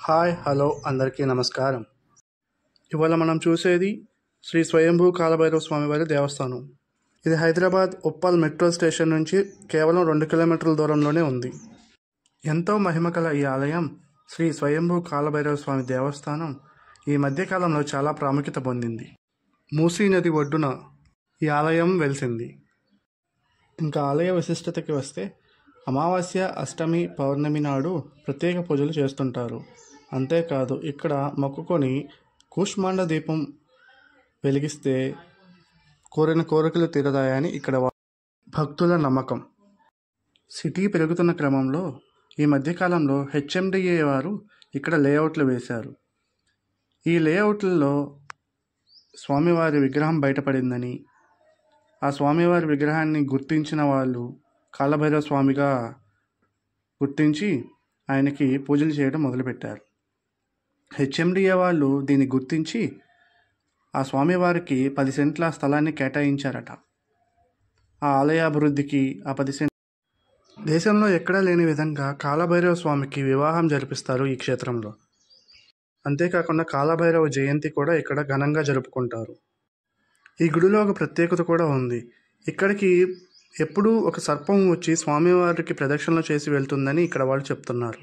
Hi hello అందరికీ నమస్కారం. ఇవాళ మనం చూసేది శ్రీ స్వయంభూ కాలభైరవ స్వామివారి దేవస్థానం. ఇది హైదరాబాద్ ఉప్పల్ మెట్రో స్టేషన్ నుంచి కేవలం 2 కిలోమీటర్ల దూరంలోనే ఉంది. ఎంతో మహిమకల ఈ ఆలయం శ్రీ స్వయంభూ కాలభైరవ స్వామి దేవస్థానం ఈ మధ్యకాలంలో చాలా ప్రాముఖ్యత పొందింది. మూసీ నది ఒడ్డున ఈ ఆలయం వెలిసింది. ఇంకా ఆలయ విశిష్టతకి వస్తే అమావాస్య, అష్టమి, పౌర్ణమి నాడు ప్రత్యేక పూజలు చేస్తుంటారు. అంతేకాదు ఇక్కడ మొక్కుకొని కూష్మాండ దీపం వెలిగిస్తే కోరిన కోరికలు తీరదాయని ఇక్కడ భక్తుల నమ్మకం. సిటీ పెరుగుతున్న క్రమంలో ఈ మధ్యకాలంలో హెచ్ఎండిఏ వారు ఇక్కడ లేఅవుట్లు వేశారు. ఈ లేఅవుట్లలో స్వామివారి విగ్రహం బయటపడిందని, ఆ స్వామివారి విగ్రహాన్ని గుర్తించిన వాళ్ళు కాలభైరవ స్వామిగా గుర్తించి ఆయనకి పూజలు చేయడం మొదలుపెట్టారు. హెచ్ఎండిఏ వాళ్ళు దీన్ని గుర్తించి ఆ స్వామివారికి 10 సెంట్ల స్థలాన్ని కేటాయించారట. ఆ ఆలయాభివృద్ధికి ఆ 10 సెంట్లు దేశంలో ఎక్కడా లేని విధంగా కాలభైరవ స్వామికి వివాహం జరిపిస్తారు ఈ క్షేత్రంలో. అంతేకాకుండా కాలభైరవ జయంతి కూడా ఇక్కడ ఘనంగా జరుపుకుంటారు. ఈ గుడిలో ఒక ప్రత్యేకత కూడా ఉంది. ఇక్కడికి ఎప్పుడూ ఒక సర్పం వచ్చి స్వామివారికి ప్రదక్షిణలు చేసి వెళ్తుందని ఇక్కడ వాళ్ళు చెప్తున్నారు.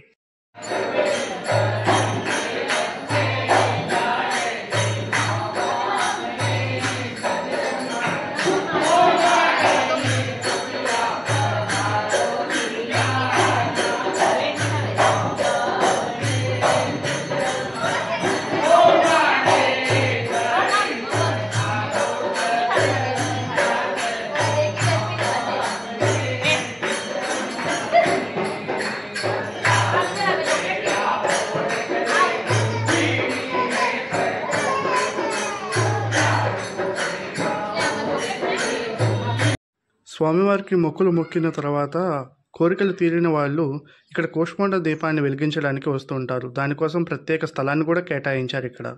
స్వామివారికి మొక్కులు మొక్కిన తర్వాత కోరికలు తీరిన వాళ్ళు ఇక్కడ కూష్మాండ దీపాన్ని వెలిగించడానికి వస్తుంటారు. దానికోసం ప్రత్యేక స్థలాన్ని కూడా కేటాయించారు ఇక్కడ.